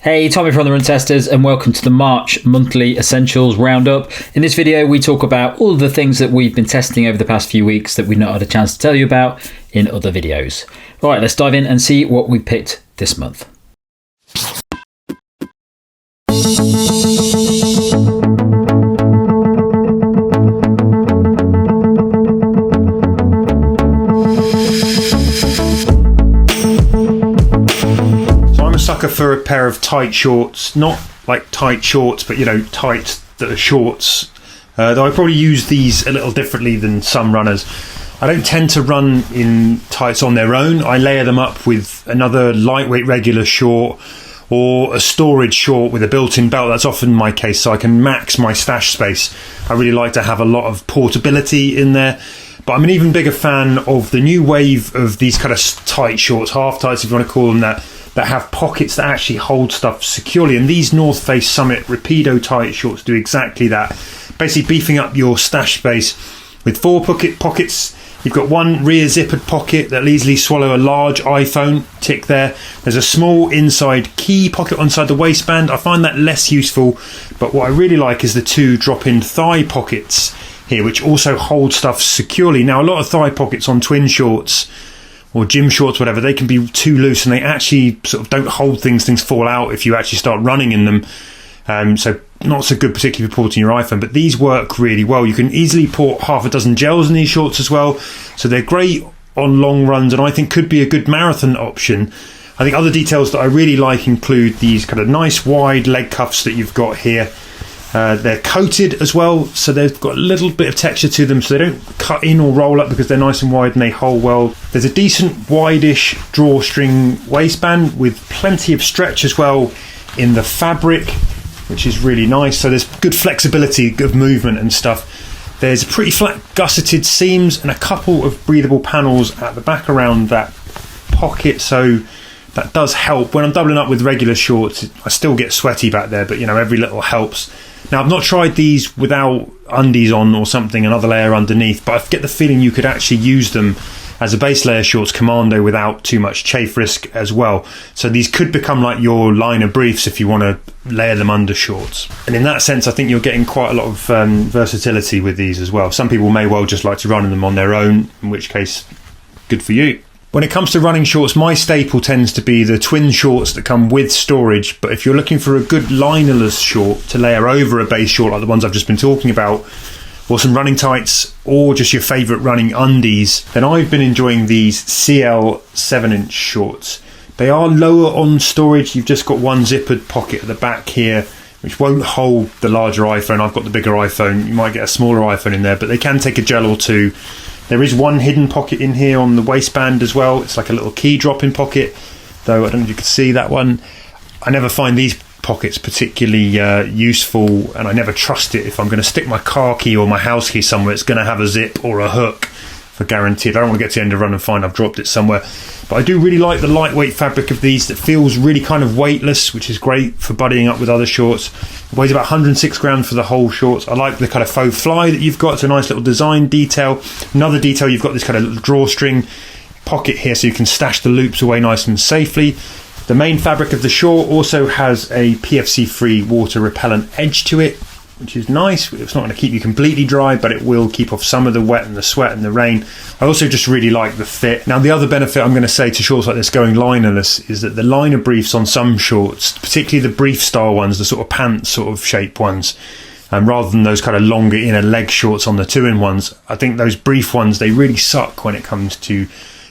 Hey, Tommy from the Run Testers, and welcome to the March Monthly Essentials Roundup. In this video, we talk about all the things that we've been testing over the past few weeks that we've not had a chance to tell you about in other videos. All right, let's dive in and see what we picked this month. Sucker for a pair of tight shorts, not like tight shorts, but you know, tight that are shorts. Though I probably use these a little differently than some runners. I don't tend to run in tights on their own. I layer them up with another lightweight regular short or a storage short with a built-in belt. That's often my case, so I can max my stash space. I really like to have a lot of portability in there. But I'm an even bigger fan of the new wave of these kind of tight shorts, half tights if you want to call them that have pockets that actually hold stuff securely. And these North Face Summit Ripido tight shorts do exactly that. Basically beefing up your stash space with 4 pockets. You've got one rear zippered pocket that'll easily swallow a large iPhone, tick there. There's a small inside key pocket inside the waistband. I find that less useful, but what I really like is the 2 drop-in thigh pockets here, which also hold stuff securely. Now, a lot of thigh pockets on twin shorts or gym shorts, whatever, they can be too loose and they actually sort of don't hold things. Things fall out if you actually start running in them. So not so good, particularly for porting your iPhone, but these work really well. You can easily port half a dozen gels in these shorts as well. So they're great on long runs and I think could be a good marathon option. I think other details that I really like include these kind of nice wide leg cuffs that you've got here. They're coated as well, so they've got a little bit of texture to them, so they don't cut in or roll up because they're nice and wide and they hold well. There's a decent wideish drawstring waistband with plenty of stretch as well in the fabric, which is really nice. So there's good flexibility of movement and stuff. There's pretty flat gusseted seams and a couple of breathable panels at the back around that pocket, so that does help. When I'm doubling up with regular shorts, I still get sweaty back there, but you know, every little helps. Now, I've not tried these without undies on or something, another layer underneath, but I get the feeling you could actually use them as a base layer shorts commando without too much chafe risk as well. So these could become like your liner briefs if you want to layer them under shorts. And in that sense, I think you're getting quite a lot of versatility with these as well. Some people may well just like to run in them on their own, in which case, good for you. When it comes to running shorts, my staple tends to be the twin shorts that come with storage. But if you're looking for a good linerless short to layer over a base short like the ones I've just been talking about, or some running tights, or just your favourite running undies, then I've been enjoying these CL 7-inch shorts. They are lower on storage. You've just got one zippered pocket at the back here, which won't hold the larger iPhone. I've got the bigger iPhone. You might get a smaller iPhone in there, but they can take a gel or two. There is one hidden pocket in here on the waistband as well. It's like a little key drop-in pocket, though I don't know if you can see that one. I never find these pockets particularly useful, and I never trust it. If I'm going to stick my car key or my house key somewhere, it's going to have a zip or a hook for guaranteed. I don't want to get to the end of the run and find I've dropped it somewhere. But I do really like the lightweight fabric of these that feels really kind of weightless, which is great for buddying up with other shorts. It weighs about 106 grams for the whole shorts. I like the kind of faux fly that you've got. It's a nice little design detail. Another detail, you've got this kind of little drawstring pocket here so you can stash the loops away nice and safely. The main fabric of the short also has a PFC-free water repellent edge to it, which is nice. It's not going to keep you completely dry, but it will keep off some of the wet and the sweat and the rain. I also just really like the fit. Now, the other benefit I'm going to say to shorts like this going linerless is that the liner briefs on some shorts, particularly the brief style ones, the sort of pants sort of shape ones, rather than those kind of longer inner leg shorts on the 2-in ones, I think those brief ones, they really suck when it comes to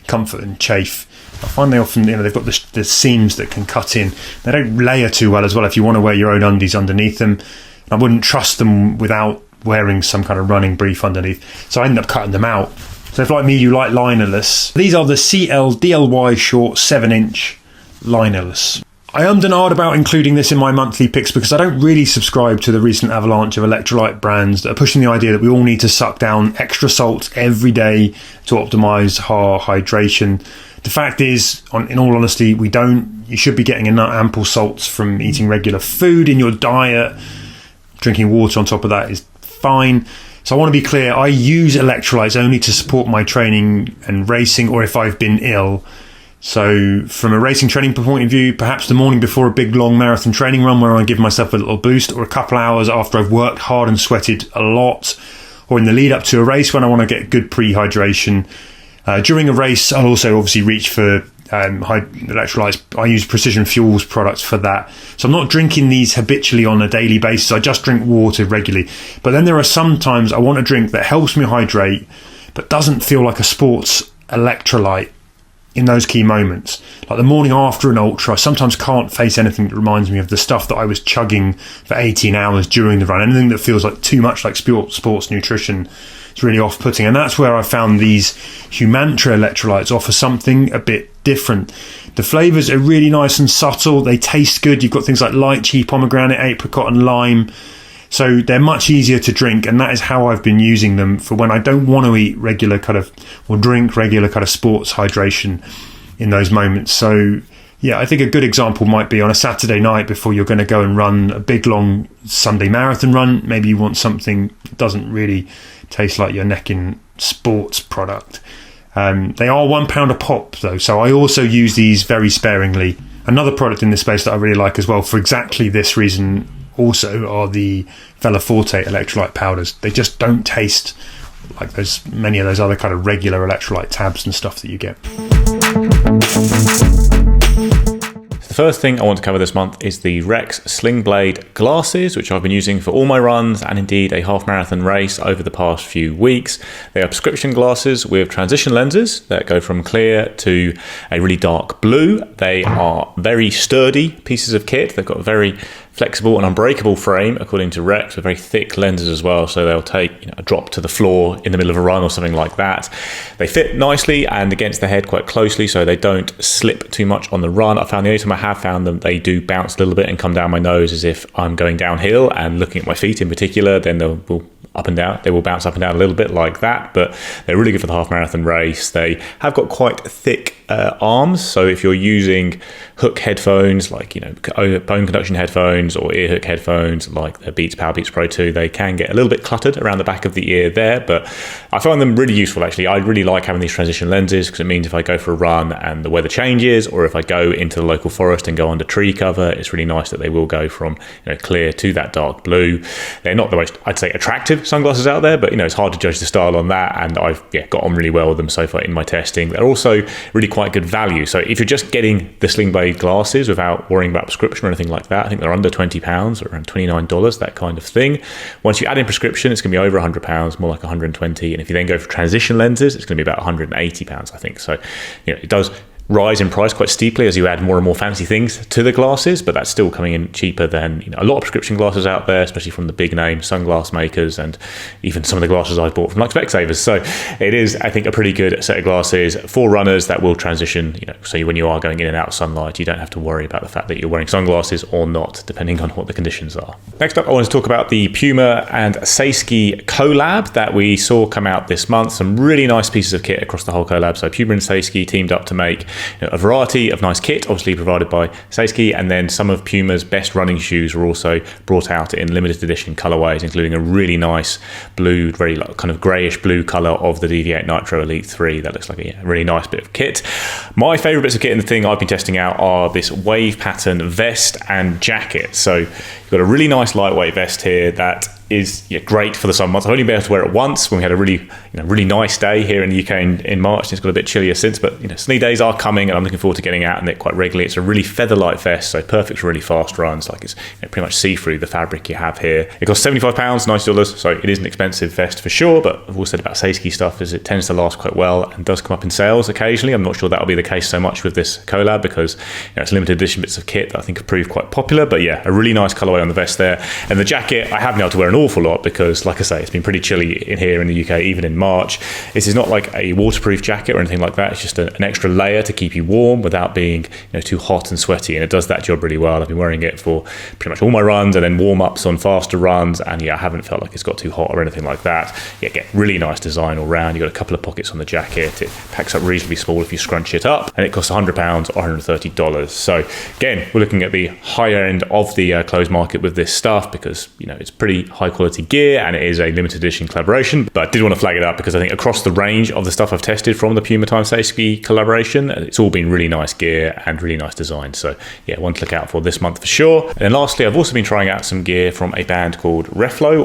comfort and chafe. I find they often, they've got the seams that can cut in. They don't layer too well as well if you want to wear your own undies underneath them. I wouldn't trust them without wearing some kind of running brief underneath, so I ended up cutting them out. So if, like me, you like linerless, these are the Ciele DLYShort 7-inch linerless. I ummed and ahed about including this in my monthly picks because I don't really subscribe to the recent avalanche of electrolyte brands that are pushing the idea that we all need to suck down extra salts every day to optimise our hydration. The fact is, in all honesty, we don't. You should be getting ample salts from eating regular food in your diet. Drinking water on top of that is fine. So I want to be clear, I use electrolytes only to support my training and racing, or if I've been ill. So from a racing training point of view, perhaps the morning before a big long marathon training run where I give myself a little boost, or a couple hours after I've worked hard and sweated a lot, or in the lead up to a race when I want to get good pre-hydration. During a race, I'll also obviously reach for electrolytes. I use Precision Fuels products for that. So I'm not drinking these habitually on a daily basis. I just drink water regularly. But then there are some times I want a drink that helps me hydrate, but doesn't feel like a sports electrolyte in those key moments. Like the morning after an ultra, I sometimes can't face anything that reminds me of the stuff that I was chugging for 18 hours during the run. Anything that feels like too much like sports nutrition is really off-putting. And that's where I found these Humantra electrolytes offer something a bit different. The flavours are really nice and subtle. They taste good. You've got things like lychee, pomegranate, apricot and lime. So they're much easier to drink, and that is how I've been using them for when I don't want to eat regular kind of, or drink regular kind of sports hydration in those moments. So yeah, I think a good example might be on a Saturday night before you're going to go and run a big long Sunday marathon run. Maybe you want something that doesn't really taste like your necking sports product. They are £1 a pop though, so I also use these very sparingly. Another product in this space that I really like as well for exactly this reason also are the Vela Forte electrolyte powders. They just don't taste like many of those other kind of regular electrolyte tabs and stuff that you get. The first thing I want to cover this month is the REKS Sling Blade glasses, which I've been using for all my runs and indeed a half marathon race over the past few weeks. They are prescription glasses with transition lenses that go from clear to a really dark blue. They are very sturdy pieces of kit. They've got a very flexible and unbreakable frame, according to REKS, with very thick lenses as well, so they'll take a drop to the floor in the middle of a run or something like that. They fit nicely and against the head quite closely, so they don't slip too much on the run. I found the only time I have found them, they do bounce a little bit and come down my nose as if I'm going downhill, and looking at my feet in particular, then they'll up and down. They will bounce up and down a little bit like that, but they're really good for the half marathon race. They have got quite thick arms, so if you're using hook headphones like bone conduction headphones or ear hook headphones like the Beats Power Beats Pro 2, they can get a little bit cluttered around the back of the ear there, but I find them really useful actually. I really like having these transition lenses because it means if I go for a run and the weather changes, or if I go into the local forest and go under tree cover, it's really nice that they will go from clear to that dark blue. They're not the most, I'd say, attractive sunglasses out there, but it's hard to judge the style on that, and I've got on really well with them so far in my testing. They're also really quite good value, so if you're just getting the Sling Blade glasses without worrying about prescription or anything like that, I think they're under £20 or around $29, that kind of thing. Once you add in prescription, it's going to be over £100, more like 120, and if you then go for transition lenses, it's going to be about £180, I think. So it does rise in price quite steeply as you add more and more fancy things to the glasses, but that's still coming in cheaper than a lot of prescription glasses out there, especially from the big name sunglass makers, and even some of the glasses I've bought from like Specsavers. So it is, I think, a pretty good set of glasses for runners that will transition, so when you are going in and out of sunlight, you don't have to worry about the fact that you're wearing sunglasses or not, depending on what the conditions are. Next up, I want to talk about the Puma and Saysky collab that we saw come out this month. Some really nice pieces of kit across the whole collab. So Puma and Saysky teamed up to make a variety of nice kit, obviously provided by Saysky, and then some of Puma's best running shoes were also brought out in limited edition colorways, including a really nice blue, very kind of greyish blue color of the DV8 Nitro Elite 3. That looks like a really nice bit of kit. My favorite bits of kit and the thing I've been testing out are this wave pattern vest and jacket. So you've got a really nice lightweight vest here that is great for the summer months. I've only been able to wear it once when we had a really nice day here in the UK in March. It's got a bit chillier since, but sunny days are coming, and I'm looking forward to getting out in it quite regularly. It's a really feather light vest, so perfect for really fast runs. Like it's pretty much see-through the fabric you have here. It costs £75, $90, so it is an expensive vest for sure, but I've also said about Saysky stuff is it tends to last quite well and does come up in sales occasionally. I'm not sure that'll be the case so much with this collab because it's limited edition bits of kit that I think have proved quite popular, but a really nice colorway on the vest there. And the jacket I haven't been able to wear an awful lot because, like I say, it's been pretty chilly in here in the UK, even in March. This is not like a waterproof jacket or anything like that. It's just an extra layer to keep you warm without being too hot and sweaty, and it does that job really well. I've been wearing it for pretty much all my runs and then warm-ups on faster runs, and I haven't felt like it's got too hot or anything like that. Get really nice design all round. You've got a couple of pockets on the jacket. It packs up reasonably small if you scrunch it up, and it costs £100 or $130. So again, we're looking at the higher end of the clothes market with this stuff because it's pretty high high quality gear, and it is a limited edition collaboration. But I did want to flag it up because I think across the range of the stuff I've tested from the Puma x Saysky collaboration, it's all been really nice gear and really nice design. So yeah, one to look out for this month for sure. And then lastly, I've also been trying out some gear from a band called Reflo.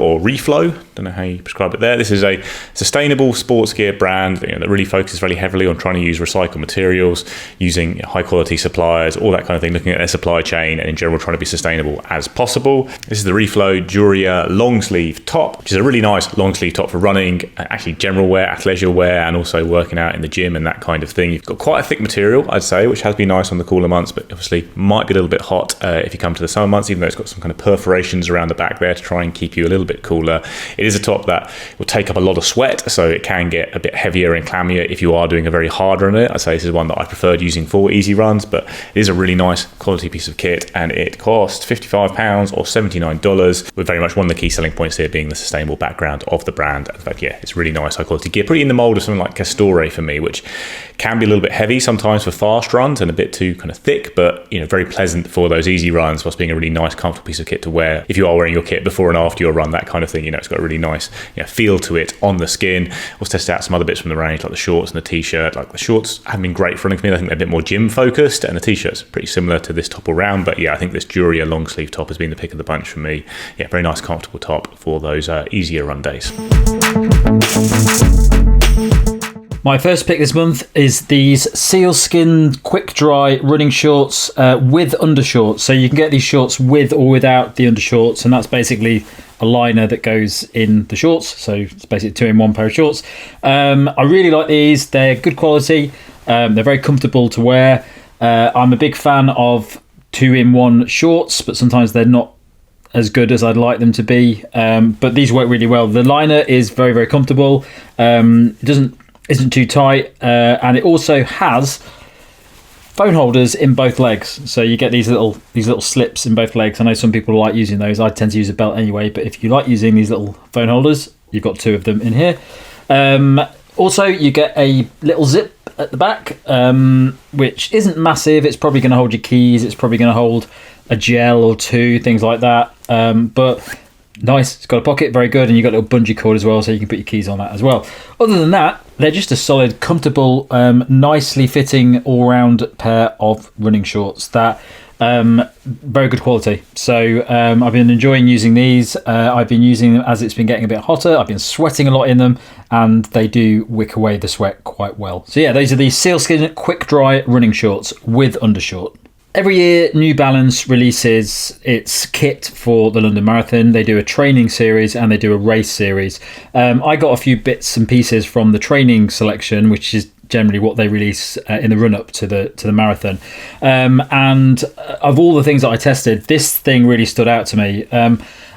Don't know how you prescribe it there. This is a sustainable sports gear brand that really focuses very heavily on trying to use recycled materials, using high quality suppliers, all that kind of thing, looking at their supply chain and in general trying to be sustainable as possible. This is the Reflo Jurua long sleeve top, which is a really nice long sleeve top for running, actually general wear, athleisure wear, and also working out in the gym and that kind of thing. You've got quite a thick material, I'd say, which has been nice on the cooler months, but obviously might be a little bit hot if you come to the summer months, even though it's got some kind of perforations around the back there to try and keep you a little bit cooler. It is a top that will take up a lot of sweat, so it can get a bit heavier and clammier if you are doing a very hard run in it. I'd say this is one that I preferred using for easy runs, but it is a really nice quality piece of kit, and it cost £55 or $79, with very much one of the key selling points here being the sustainable background of the brand. In fact, yeah, it's really nice high quality gear, pretty in the mold of something like Castore for me, which can be a little bit heavy sometimes for fast runs and a bit too kind of thick, but very pleasant for those easy runs, whilst being a really nice comfortable piece of kit to wear if you are wearing your kit before and after your run, that kind of thing. It's got a really nice feel to it on the skin. We'll test out some other bits from the range, like the shorts and the t-shirt. Like the shorts haven't been great for running for me. I think they're a bit more gym focused, and the t-shirt's pretty similar to this top all round. But yeah, I think this Jurua long sleeve top has been the pick of the bunch for me. Yeah, very nice comfortable top for those easier run days. My first pick this month is these Sealskinz quick dry running shorts with undershorts. So you can get these shorts with or without the undershorts, and that's basically a liner that goes in the shorts. So it's basically 2-in-1 pair of shorts. I really like these. They're good quality. They're very comfortable to wear. I'm a big fan of 2-in-1 shorts, but sometimes they're not as good as I'd like them to be. But these work really well. The liner is very, very comfortable. It isn't too tight, and it also has phone holders in both legs, so you get these little slips in both legs. I know some people like using those. I tend to use a belt anyway, but if you like using these little phone holders, you've got 2 of them in here. Also, you get a little zip at the back, which isn't massive. It's probably going to hold your keys. It's probably going to hold a gel or 2, things like that. But nice. It's got a pocket, very good, and you've got a little bungee cord as well, so you can put your keys on that as well. Other than that, they're just a solid, comfortable, nicely fitting all-round pair of running shorts that very good quality. So I've been enjoying using these. I've been using them as it's been getting a bit hotter. I've been sweating a lot in them, and they do wick away the sweat quite well. So yeah, these are the Sealskinz quick dry running shorts with undershort. Every year, New Balance releases its kit for the London Marathon. They do a training series and they do a race series. I got a few bits and pieces from the training selection, which is generally what they release in the run-up to the marathon. And of all the things that I tested, this thing really stood out to me.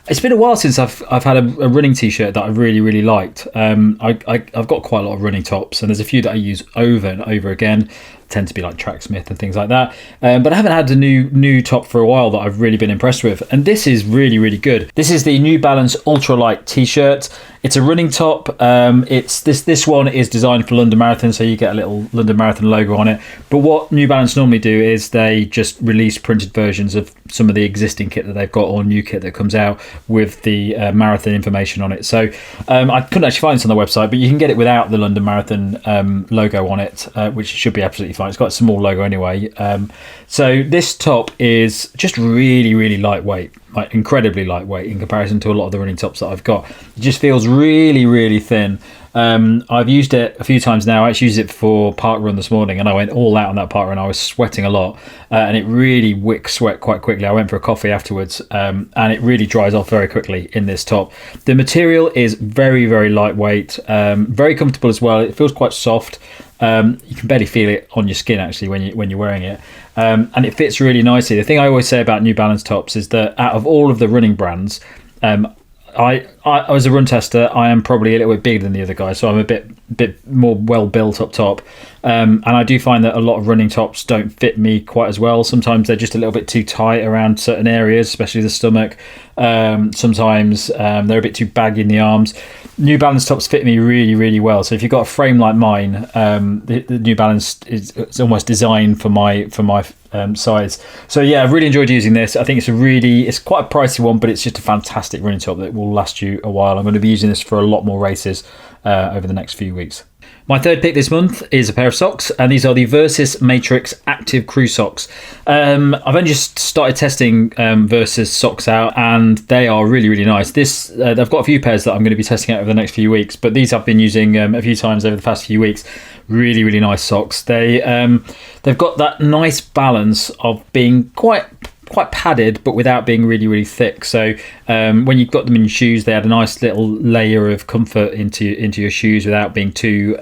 It's been a while since I've had a running t-shirt that I really, really liked. I've got quite a lot of running tops, and there's a few that I use over and over again. Tend to be like Tracksmith and things like that. But I haven't had a new top for a while that I've really been impressed with. And this is really, really good. This is the New Balance Ultralight t-shirt. It's a running top. It's this one is designed for London Marathon, so you get a little London Marathon logo on it. But what New Balance normally do is they just release printed versions of some of the existing kit that they've got, or new kit that comes out with the marathon information on it. So I couldn't actually find this on the website, but you can get it without the London Marathon logo on it, which should be absolutely fine. It's got a small logo anyway. So this top is just really, really lightweight, like incredibly lightweight in comparison to a lot of the running tops that I've got. It just feels really, really thin. I've used it a few times now. I actually used it for park run this morning, and I went all out on that park run. I was sweating a lot, and it really wicks sweat quite quickly. I went for a coffee afterwards, and it really dries off very quickly in this top. The material is very, very lightweight, very comfortable as well. It feels quite soft. You can barely feel it on your skin actually when you're wearing it, and it fits really nicely. The thing I always say about New Balance tops is that out of all of the running brands, I as a run tester, I am probably a little bit bigger than the other guys, so I'm a bit bit more well built up top. And I do find that a lot of running tops don't fit me quite as well. Sometimes they're just a little bit too tight around certain areas, especially the stomach. Sometimes they're a bit too baggy in the arms. New Balance tops fit me really, really well. So if you've got a frame like mine, the New Balance is almost designed for my size. So yeah, I've really enjoyed using this. I think it's quite a pricey one, but it's just a fantastic running top that will last you a while. I'm going to be using this for a lot more races over the next few weeks. My third pick this month is a pair of socks, and these are the Versus Matrix Active Crew Socks. I've only just started testing Versus socks out, and they are really, really nice. I've got a few pairs that I'm going to be testing out over the next few weeks, but these I've been using a few times over the past few weeks. Really, really nice socks. They've got that nice balance of being quite padded, but without being really, really thick. So when you've got them in your shoes, they add a nice little layer of comfort into your shoes without being too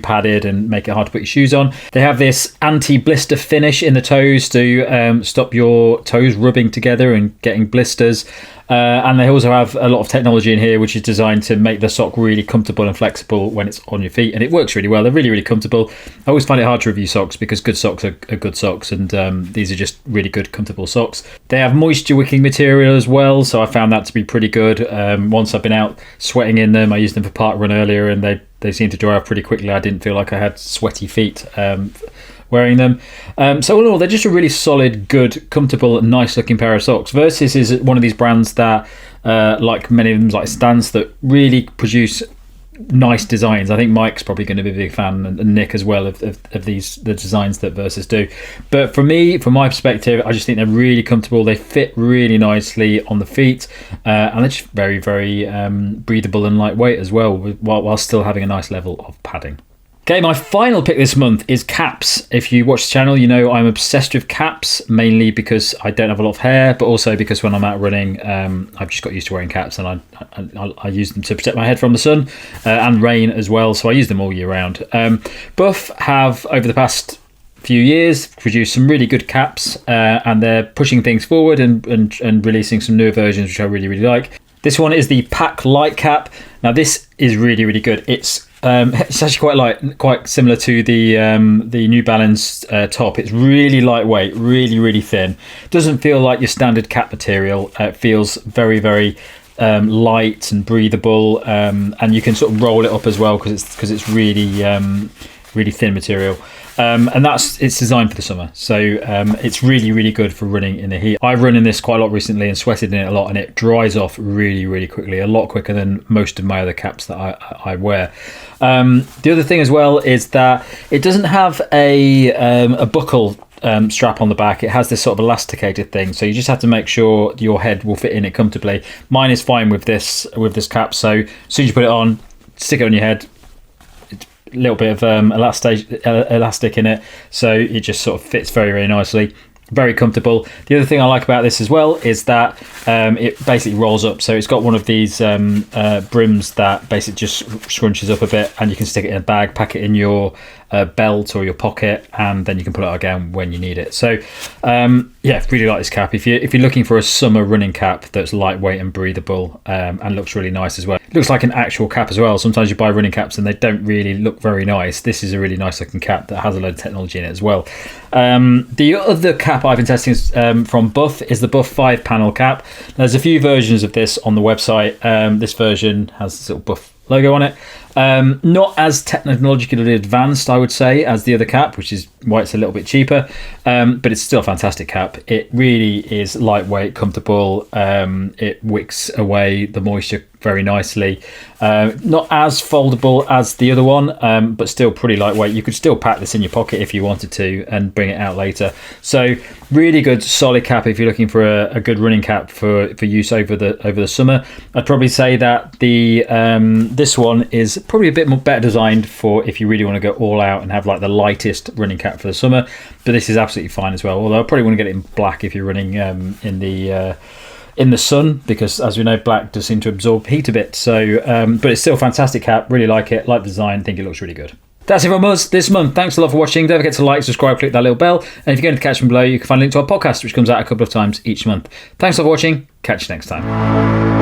padded and make it hard to put your shoes on. They have this anti-blister finish in the toes to stop your toes rubbing together and getting blisters. And they also have a lot of technology in here which is designed to make the sock really comfortable and flexible when it's on your feet, and it works really well. They're really, really comfortable. I always find it hard to review socks because good socks are good socks, and these are just really good, comfortable socks. They have moisture wicking material as well, so I found that to be pretty good. Once I've been out sweating in them, I used them for park run earlier, and they seem to dry off pretty quickly. I didn't feel like I had sweaty feet wearing them. So all in all, they're just a really solid, good, comfortable, and nice looking pair of socks. Versus is one of these brands that, like many of them, like Stance, that really produce nice designs. I think Mike's probably going to be a big fan, and Nick as well, of the designs that Versus do. But for me, from my perspective, I just think they're really comfortable. They fit really nicely on the feet, and they're just very, very breathable and lightweight as well, while still having a nice level of padding. Okay, my final pick this month is caps. If you watch the channel, you know I'm obsessed with caps, mainly because I don't have a lot of hair, but also because when I'm out running, I've just got used to wearing caps, and I use them to protect my head from the sun and rain as well, so I use them all year round. Buff have, over the past few years, produced some really good caps, and they're pushing things forward and releasing some newer versions, which I really, really like. This one is the Pack Light Cap. Now this is really, really good. It's actually quite light, quite similar to the New Balance top. It's really lightweight, really, really thin. Doesn't feel like your standard cap material. It feels very, very light and breathable, and you can sort of roll it up as well because it's really really thin material. And it's designed for the summer, so it's really, really good for running in the heat. I've run in this quite a lot recently and sweated in it a lot, and it dries off really, really quickly, a lot quicker than most of my other caps that I wear. The other thing as well is that it doesn't have a buckle strap on the back. It has this sort of elasticated thing, so you just have to make sure your head will fit in it comfortably. Mine is fine with this cap, so as soon as you put it on, stick it on your head, little bit of elastic in it, so it just sort of fits very, very nicely. Very comfortable. The other thing I like about this as well is that it basically rolls up, so it's got one of these brims that basically just scrunches up a bit, and you can stick it in a bag, pack it in your belt or your pocket, and then you can pull it out again when you need it. So yeah, really like this cap. If you're looking for a summer running cap that's lightweight and breathable, and looks really nice as well. It looks like an actual cap as well. Sometimes you buy running caps and they don't really look very nice. This is a really nice looking cap that has a load of technology in it as well. The other cap I've been testing from Buff is the Buff 5 panel cap. There's a few versions of this on the website. This version has this little Buff logo on it. Not as technologically advanced, I would say, as the other cap, which is why it's a little bit cheaper, but it's still a fantastic cap. It really is lightweight, comfortable. It wicks away the moisture very nicely. Not as foldable as the other one, but still pretty lightweight. You could still pack this in your pocket if you wanted to and bring it out later. So really good, solid cap if you're looking for a good running cap for use over the summer. I'd probably say that the this one is probably a bit more better designed for if you really want to go all out and have like the lightest running cap for the summer, but this is absolutely fine as well, although I probably want to get it in black if you're running in the sun, because as we know, black does seem to absorb heat a bit. So but it's still a fantastic cap. Really like it, like the design, think it looks really good. That's it from us this month. Thanks a lot for watching. Don't forget to like, subscribe, click that little bell, and if you're going to catch me below, you can find a link to our podcast, which comes out a couple of times each month. Thanks a lot for watching. Catch you next time.